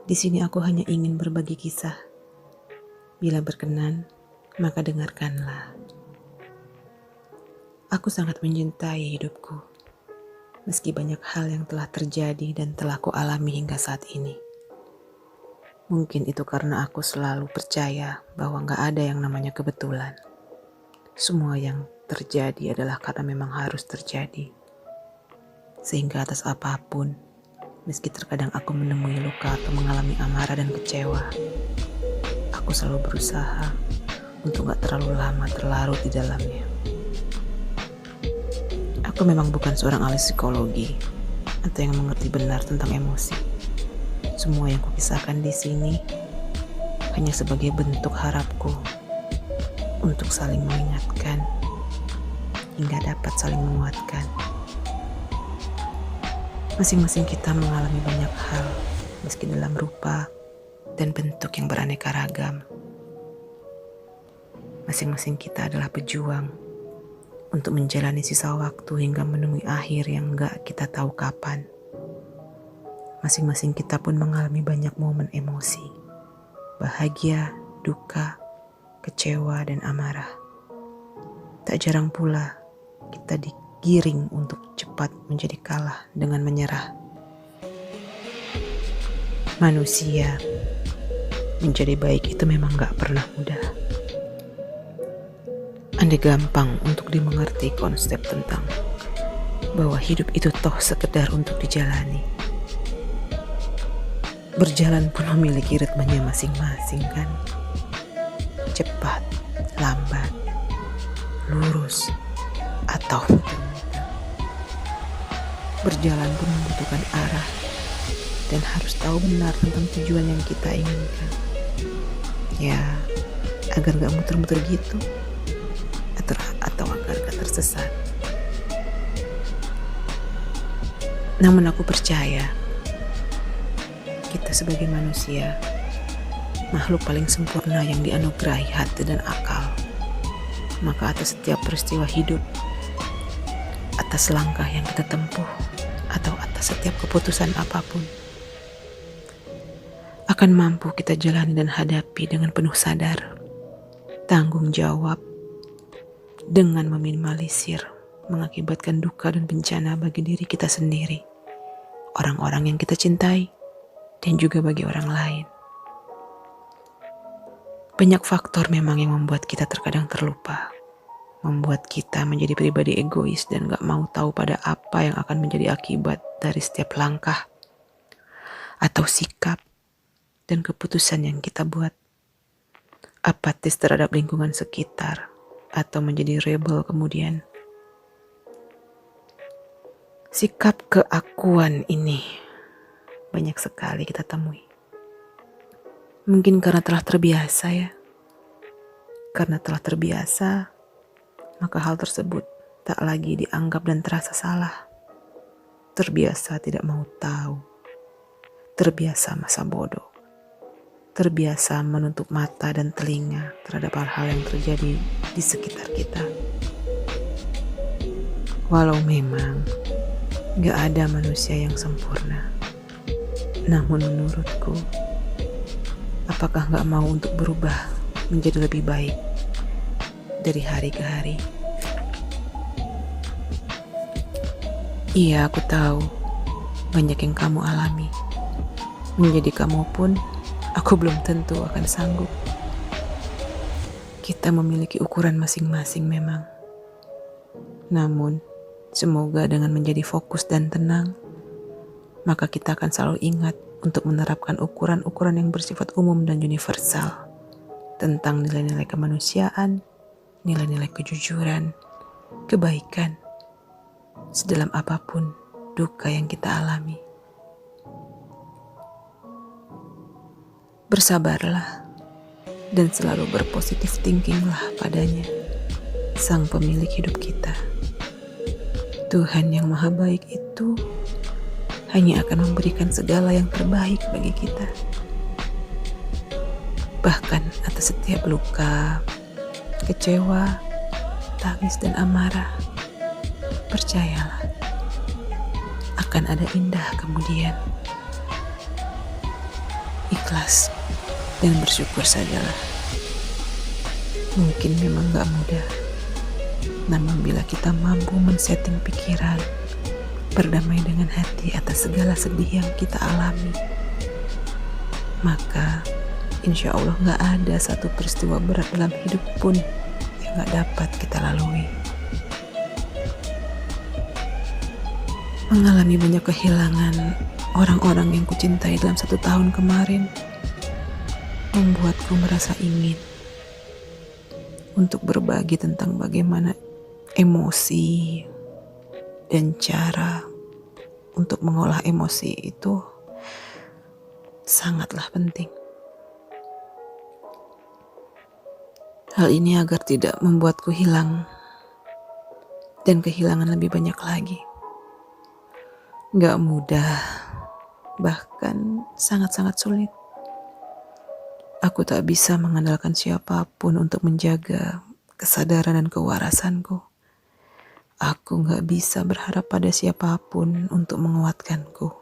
Di sini aku hanya ingin berbagi kisah. Bila berkenan, maka dengarkanlah. Aku sangat mencintai hidupku, meski banyak hal yang telah terjadi dan telah kualami hingga saat ini. Mungkin itu karena aku selalu percaya bahwa gak ada yang namanya kebetulan. Semua yang terjadi adalah karena memang harus terjadi. Sehingga atas apapun, meski terkadang aku menemui luka atau mengalami amarah dan kecewa, aku selalu berusaha untuk gak terlalu lama terlarut di dalamnya. Aku memang bukan seorang ahli psikologi atau yang mengerti benar tentang emosi. Semua yang kukisahkan di sini hanya sebagai bentuk harapku untuk saling mengingatkan hingga dapat saling menguatkan. Masing-masing kita mengalami banyak hal, meski dalam rupa dan bentuk yang beraneka ragam. Masing-masing kita adalah pejuang untuk menjalani sisa waktu hingga menemui akhir yang gak kita tahu kapan. Masing-masing kita pun mengalami banyak momen emosi, bahagia, duka, kecewa, dan amarah. Tak jarang pula kita digiring untuk cepat menjadi kalah dengan menyerah. Manusia menjadi baik itu memang gak pernah mudah. Andai gampang untuk dimengerti konsep tentang bahwa hidup itu toh sekedar untuk dijalani. Berjalan pun memiliki ritmenya masing-masing kan. Cepat, lambat, lurus, atau muter-muter. Berjalan pun membutuhkan arah dan harus tahu benar tentang tujuan yang kita inginkan. Ya, agar gak muter-muter gitu. Atau agar gak tersesat. Namun aku percaya kita sebagai manusia makhluk paling sempurna yang dianugerahi hati dan akal. Maka atas setiap peristiwa hidup, atas langkah yang kita tempuh, atau atas setiap keputusan apapun, akan mampu kita jalani dan hadapi dengan penuh sadar, tanggung jawab, dengan meminimalisir mengakibatkan duka dan bencana bagi diri kita sendiri, orang-orang yang kita cintai, dan juga bagi orang lain. Banyak faktor memang yang membuat kita terkadang terlupa, membuat kita menjadi pribadi egois dan gak mau tahu pada apa yang akan menjadi akibat dari setiap langkah atau sikap dan keputusan yang kita buat. Apatis terhadap lingkungan sekitar atau menjadi rebel kemudian. Sikap keakuan ini banyak sekali kita temui. Mungkin karena telah terbiasa ya. Karena telah terbiasa, maka hal tersebut tak lagi dianggap dan terasa salah. Terbiasa tidak mau tahu. Terbiasa masa bodoh. Terbiasa menutup mata dan telinga terhadap hal-hal yang terjadi di sekitar kita. Walau memang gak ada manusia yang sempurna, namun menurutku, apakah gak mau untuk berubah menjadi lebih baik dari hari ke hari? Iya, aku tahu banyak yang kamu alami. Menjadi kamu pun aku belum tentu akan sanggup. Kita memiliki ukuran masing-masing memang. Namun, semoga dengan menjadi fokus dan tenang, maka kita akan selalu ingat untuk menerapkan ukuran-ukuran yang bersifat umum dan universal tentang nilai-nilai kemanusiaan, nilai-nilai kejujuran, kebaikan, sedalam apapun duka yang kita alami. Bersabarlah dan selalu berpositif thinkinglah padanya, sang pemilik hidup kita. Tuhan yang maha baik itu hanya akan memberikan segala yang terbaik bagi kita. Bahkan atas setiap luka, kecewa, tangis dan amarah, percayalah, akan ada indah kemudian. ikhlas, dan bersyukur sajalah. Mungkin memang gak mudah, namun bila kita mampu men-setting pikiran, berdamai dengan hati atas segala sedih yang kita alami, maka insya Allah gak ada satu peristiwa berat dalam hidup pun yang gak dapat kita lalui. Mengalami banyak kehilangan orang-orang yang kucintai dalam 1 tahun kemarin membuatku merasa ingin untuk berbagi tentang bagaimana emosi dan cara untuk mengolah emosi itu sangatlah penting. Hal ini agar tidak membuatku hilang dan kehilangan lebih banyak lagi. Gak mudah, bahkan sangat-sangat sulit. Aku tak bisa mengandalkan siapapun untuk menjaga kesadaran dan kewarasanku. Aku gak bisa berharap pada siapapun untuk menguatkanku.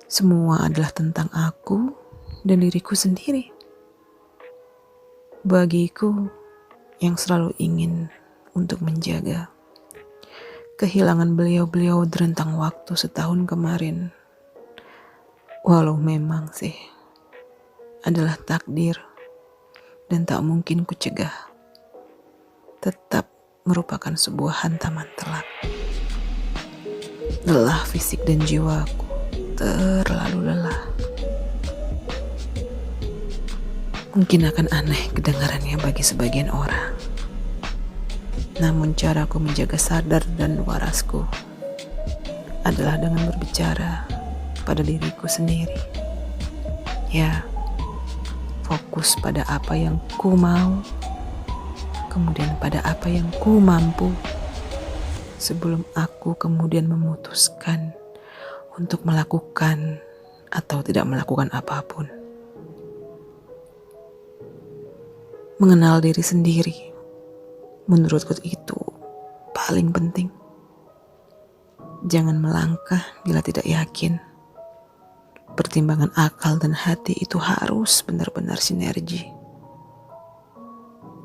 Semua adalah tentang aku dan diriku sendiri. Bagiku yang selalu ingin untuk menjaga, kehilangan beliau-beliau di rentang waktu 1 tahun kemarin, walau memang sih adalah takdir dan tak mungkin ku cegah, tetap merupakan sebuah hantaman telak. Lelah fisik dan jiwaku, terlalu lelah. Mungkin akan aneh kedengarannya bagi sebagian orang, namun caraku menjaga sadar dan warasku adalah dengan berbicara pada diriku sendiri. Ya, fokus pada apa yang ku mau, kemudian pada apa yang ku mampu, sebelum aku kemudian memutuskan untuk melakukan atau tidak melakukan apapun. Mengenal diri sendiri, menurutku itu paling penting. Jangan melangkah bila tidak yakin. Pertimbangan akal dan hati itu harus benar-benar sinergi.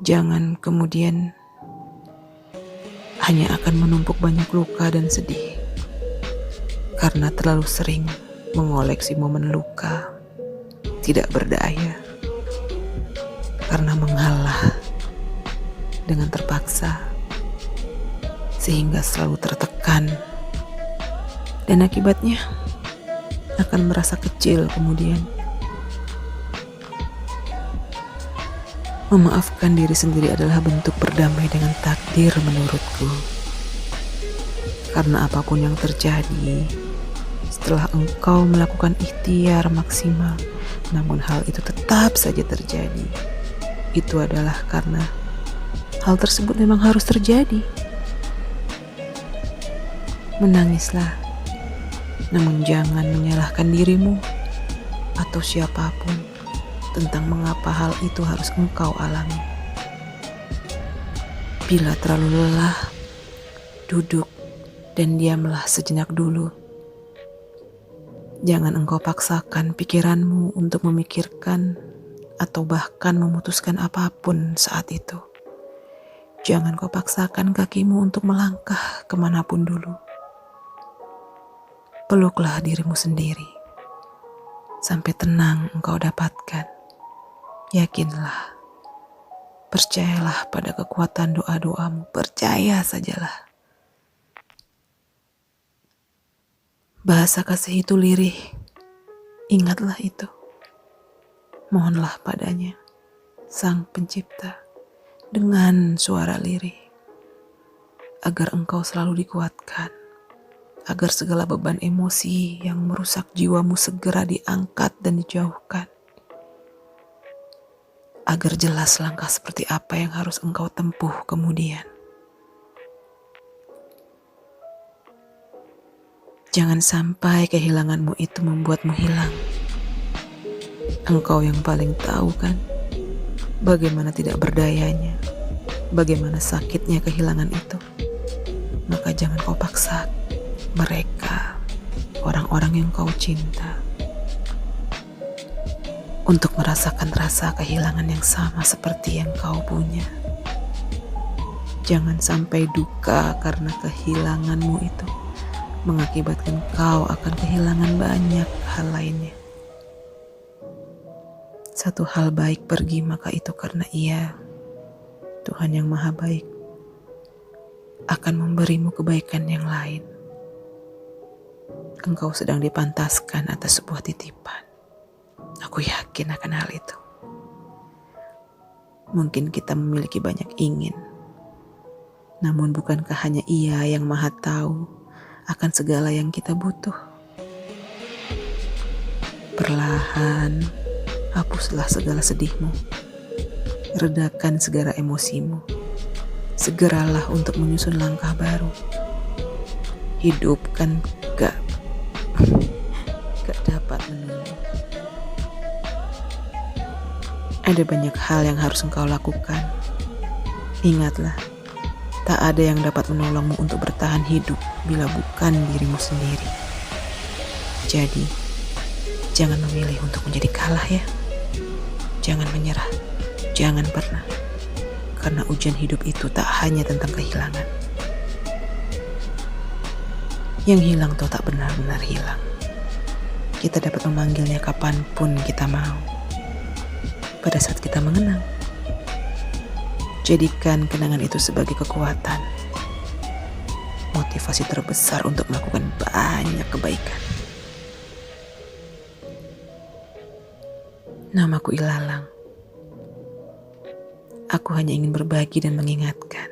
Jangan kemudian hanya akan menumpuk banyak luka dan sedih karena terlalu sering mengoleksi momen luka tidak berdaya, karena mengalah dengan terpaksa sehingga selalu tertekan, dan akibatnya akan merasa kecil kemudian. Memaafkan diri sendiri adalah bentuk berdamai dengan takdir menurutku. Karena apapun yang terjadi, setelah engkau melakukan ikhtiar maksimal, namun hal itu tetap saja terjadi, itu adalah karena hal tersebut memang harus terjadi. Menangislah, namun jangan menyalahkan dirimu atau siapapun tentang mengapa hal itu harus engkau alami. Bila terlalu lelah, duduk dan diamlah sejenak dulu. Jangan engkau paksakan pikiranmu untuk memikirkan atau bahkan memutuskan apapun saat itu. Jangan kau paksakan kakimu untuk melangkah kemanapun dulu. Peluklah dirimu sendiri sampai tenang engkau dapatkan. Yakinlah, percayalah pada kekuatan doa-doamu, percaya sajalah. Bahasa kasih itu lirih, ingatlah itu. Mohonlah padanya, Sang Pencipta, dengan suara lirih, agar engkau selalu dikuatkan, agar segala beban emosi yang merusak jiwamu segera diangkat dan dijauhkan, agar jelas langkah seperti apa yang harus engkau tempuh kemudian. Jangan sampai kehilanganmu itu membuatmu hilang. Engkau yang paling tahu kan bagaimana tidak berdayanya, bagaimana sakitnya kehilangan itu. Maka jangan kau paksa mereka, orang-orang yang kau cinta. untuk merasakan rasa kehilangan yang sama seperti yang kau punya. Jangan sampai duka karena kehilanganmu itu mengakibatkan kau akan kehilangan banyak hal lainnya. Satu hal baik pergi, maka itu karena Ia, Tuhan yang Maha Baik, akan memberimu kebaikan yang lain. Engkau sedang dipantaskan atas sebuah titipan. Aku yakin akan hal itu. Mungkin kita memiliki banyak ingin, namun bukankah hanya Ia yang Maha Tahu akan segala yang kita butuh? Perlahan, hapuslah segala sedihmu. Redakan segala emosimu. Segeralah untuk menyusun langkah baru. Hidup kan gak dapat menunggu. Ada banyak hal yang harus engkau lakukan. Ingatlah, tak ada yang dapat menolongmu untuk bertahan hidup bila bukan dirimu sendiri. Jadi, jangan memilih untuk menjadi kalah ya. Jangan menyerah, jangan pernah. Karena ujian hidup itu tak hanya tentang kehilangan. Yang hilang tuh tak benar-benar hilang. Kita dapat memanggilnya kapanpun kita mau. Pada saat kita mengenang. Jadikan kenangan itu sebagai kekuatan. Motivasi terbesar untuk melakukan banyak kebaikan. Namaku Ilalang. Aku hanya ingin berbagi dan mengingatkan.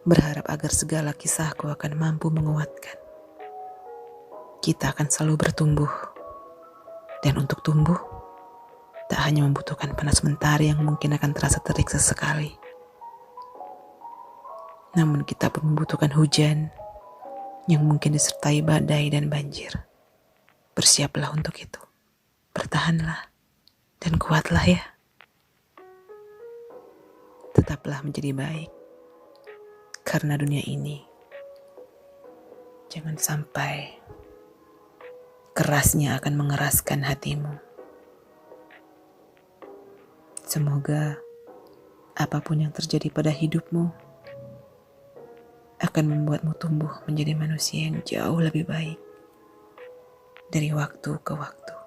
Berharap agar segala kisahku akan mampu menguatkan. Kita akan selalu bertumbuh. Dan untuk tumbuh, tak hanya membutuhkan panas mentari yang mungkin akan terasa terik sesekali. Namun kita pun membutuhkan hujan yang mungkin disertai badai dan banjir. Bersiaplah untuk itu. Bertahanlah dan kuatlah ya. Tetaplah menjadi baik. Karena dunia ini jangan sampai kerasnya akan mengeraskan hatimu. Semoga apapun yang terjadi pada hidupmu akan membuatmu tumbuh menjadi manusia yang jauh lebih baik dari waktu ke waktu.